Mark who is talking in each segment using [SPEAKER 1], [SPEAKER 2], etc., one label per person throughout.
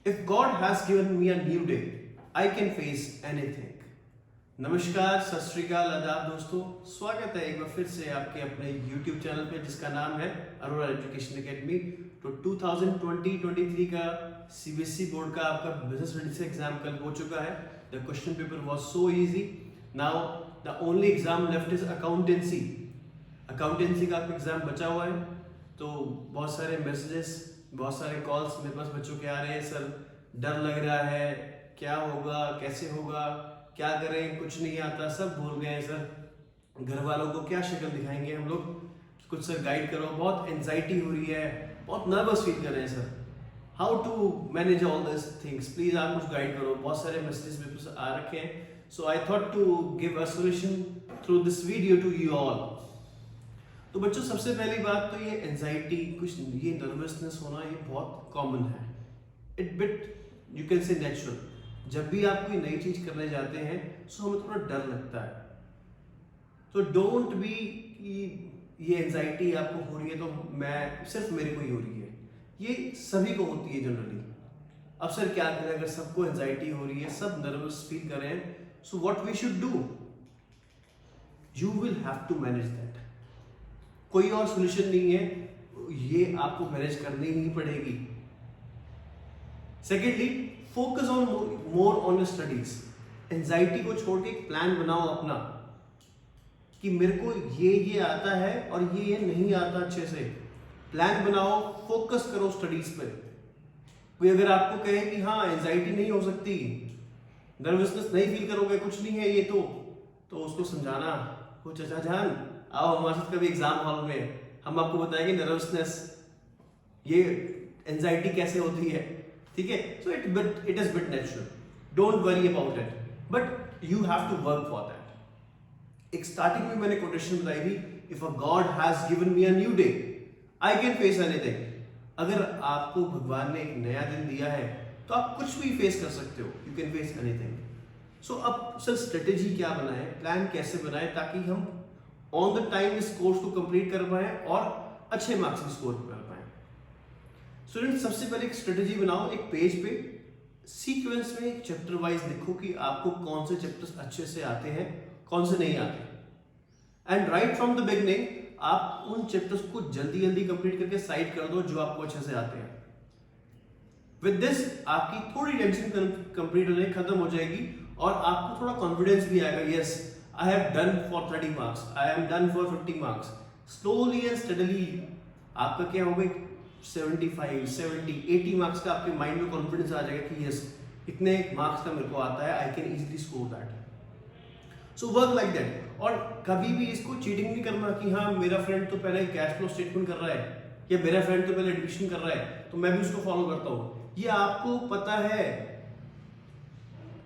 [SPEAKER 1] If God has given me a new day, I can face anything. नमस्कार, सत श्री अकाल, आदाब दोस्तों, स्वागत है एक बार फिर से आपके अपने YouTube चैनल पे जिसका नाम है अरोरा एजुकेशन एकेडमी। तो 2020-23 का CBSE बोर्ड का आपका बिजनेस स्टडीज एग्जाम कल हो चुका है। The question paper was so easy. Now the only exam left is accountancy. Accountancy का आपका एग्जाम बचा हुआ है। तो बहुत सारे मैसेजेस, बहुत सारे कॉल्स मेरे पास बच्चों के आ रहे हैं, सर डर लग रहा है, क्या होगा, कैसे होगा, क्या करें, कुछ नहीं आता, सब भूल गए हैं सर, घर वालों को क्या शक्ल दिखाएंगे हम लोग, कुछ सर गाइड करो, बहुत एंजाइटी हो रही है, बहुत नर्वस फील कर रहे हैं sir, how to manage all this things, please आप कुछ गाइड करो। बहुत सारे मैसेजेस मेरे पास आ रखे हैं। So I thought to give a solution through this video to you all. तो बच्चों, सबसे पहली बात तो ये एंजाइटी, कुछ ये नर्वसनेस होना, ये बहुत कॉमन है। It bit you can say natural. जब भी आप कोई नई चीज करने जाते हैं सो हमें थोड़ा डर लगता है। तो डोंट बी ये एंजाइटी आपको हो रही है तो मैं सिर्फ मेरे को ही हो रही है, ये सभी को होती है जनरली। अब सर क्या करें अगर सबको एंजाइटी हो रही है, सब नर्वस फील कर रहे हैं, so what we should do, you will have to manage that. कोई और सॉल्यूशन नहीं है, ये आपको मैनेज करनी ही पड़ेगी। Secondly, focus on more on studies. Anxiety को छोड़ के एक प्लान बनाओ अपना कि मेरे को ये आता है और ये नहीं आता अच्छे से। प्लान बनाओ, फोकस करो स्टडीज पे। कोई अगर आपको कहे कि हाँ एंजाइटी नहीं हो सकती, नर्वसनेस नहीं फील करोगे, कुछ नहीं है ये तो उसको समझाना, वो चाचा जान आओ हमारे साथ कभी एग्जाम हॉल में, हम आपको बताएंगे नर्वसनेस, ये एंजाइटी कैसे होती है, ठीक है। So it is bit natural, don't worry about it, but you have to work for that. एक स्टार्टिंग में मैंने कोटेशन बताई थी, if a god has given me a new day I can face anything. अगर आपको भगवान ने एक नया दिन दिया है तो आप कुछ भी फेस कर सकते हो, यू कैन फेस एनीथिंग। सो अब सर स्ट्रेटेजी क्या बनाए, प्लान कैसे बनाए ताकि हम ऑन द टाइम इस कोर्स को कंप्लीट कर पाए और अच्छे मार्क्स भी स्कोर कर पाए। स्टूडेंट, सबसे पहले एक स्ट्रेटेजी बनाओ, एक पेज पे सीक्वेंस में एक चैप्टर वाइज लिखो कि आपको कौन से चैप्टर्स अच्छे से आते हैं, कौन से नहीं आते। And right from the beginning आप उन चैप्टर्स को जल्दी जल्दी कंप्लीट करके साइड कर दो जो आपको अच्छे से आते हैं। विद दिस आपकी थोड़ी टेंशन कंप्लीट होने खत्म हो जाएगी और आपको थोड़ा कॉन्फिडेंस भी आएगा, yes I have done for 30 marks, I am done for 50 marks. Slowly and steadily आपका क्या होगा, 75, 70, 80 मार्क्स का आपके माइंड में कॉन्फिडेंस आ जाएगा कि यस इतने मार्क्स का मेरे को आता है, I can easily score that. So work like that. और कभी भी इसको चीटिंग नहीं करना कि हाँ मेरा फ्रेंड तो पहले कैश फ्लो स्टेटमेंट कर रहा है या मेरा फ्रेंड तो पहले एडमिशन कर रहा है तो मैं भी उसको फॉलो करता हूँ। ये आपको पता है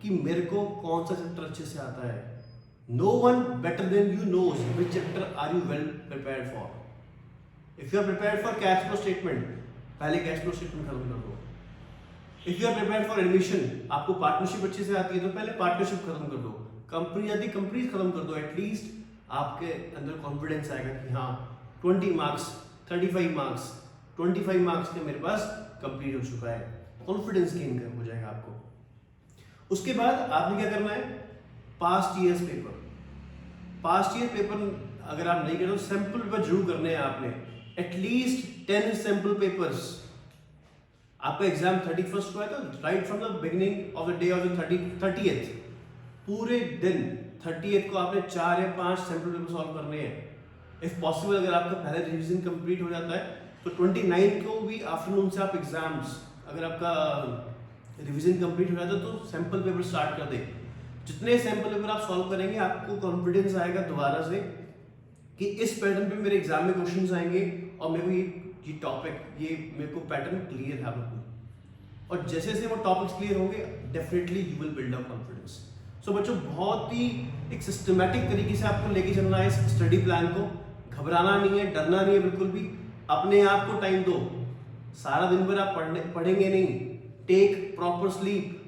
[SPEAKER 1] कि मेरे को कौन सा चैप्टर अच्छे से आता है। No one better than you knows which chapter are you well prepared for. If you are prepared for cash flow statement, पहले cash flow statement खत्म कर दो। If you are prepared for admission, आपको partnership अच्छे से आती है तो पहले पार्टनरशिप खत्म कर दो। कंपनी आती कंपनीज खत्म कर दो। एटलीस्ट आपके अंदर कॉन्फिडेंस आएगा कि हाँ 20 मार्क्स, 35 मार्क्स, 25 मार्क्स के मेरे पास कंप्लीट हो चुका है। कॉन्फिडेंस गेन हो जाएगा आपको। उसके बाद आपने क्या करना है, past years paper. Past year paper अगर आप नहीं करते तो सैंपल पेपर जरूर करने हैं आपने, एटलीस्ट 10 सैंपल पेपर्स। आपका एग्जाम 31st को है तो right from the beginning of the day of the 30th पूरे दिन 30th को आपने 4 या 5 सैंपल पेपर सॉल्व करने हैं। इफ पॉसिबल अगर आपका पहले रिवीजन कंप्लीट हो जाता है तो 29 को भी आफ्टरनून से आप एग्जाम्स, अगर आपका रिवीजन कंप्लीट हो जाता है तो सैंपल पेपर स्टार्ट कर दे। जितने सैंपल पेपर आप सॉल्व करेंगे आपको कॉन्फिडेंस आएगा दोबारा से कि इस पैटर्न पे मेरे एग्जाम में क्वेश्चंस आएंगे और मेरे को ये टॉपिक, ये मेरे को पैटर्न क्लियर है बिल्कुल। और जैसे जैसे वो टॉपिक्स क्लियर होंगे definitely you will build up confidence. So बच्चों, बहुत ही एक सिस्टमैटिक तरीके से आपको लेके चलना है इस स्टडी प्लान को। घबराना नहीं है, डरना नहीं है बिल्कुल भी। अपने आप को टाइम दो, सारा दिन भर आप पढ़ेंगे नहीं। टेक प्रॉपर स्लीप,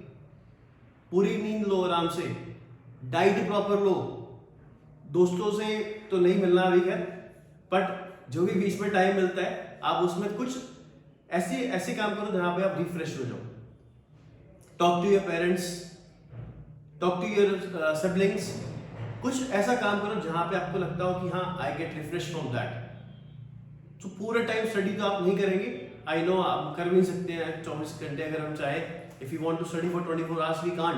[SPEAKER 1] पूरी नींद लो आराम से, डाइट प्रॉपर लो। दोस्तों से तो नहीं मिलना अभी खैर, बट जो भी बीच में टाइम मिलता है आप उसमें कुछ ऐसे काम करो जहां पे आप रिफ्रेश हो जाओ। Talk to your parents, talk to your siblings. कुछ ऐसा काम करो जहां पे आपको लगता हो कि हाँ I get refresh from that. तो पूरा टाइम स्टडी तो आप नहीं करेंगे, आई नो आप कर भी नहीं सकते हैं 24 घंटे अगर हम चाहें। If you want to study for 24 hours we can't,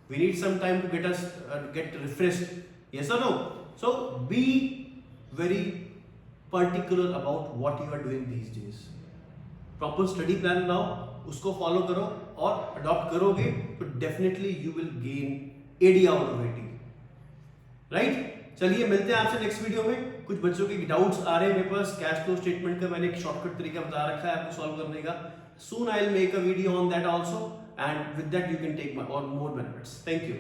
[SPEAKER 1] we need some time to get refreshed, yes और no. So be very particular about what you are doing these days. Proper study plan बनाओ, उसको follow करो और adopt करोगे तो definitely you will gain 80 out of 80, right. चलिए मिलते हैं आपसे नेक्स्ट वीडियो में। कुछ बच्चों के डाउट्स आ रहे हैं मेरे पास, कैश फ्लो स्टेटमेंट का मैंने एक शॉर्टकट तरीका बता रखा है आपको सॉल्व करने का। Soon I will make a video on that also, and with that you can take और मोर बेनिफिट्स। Thank you.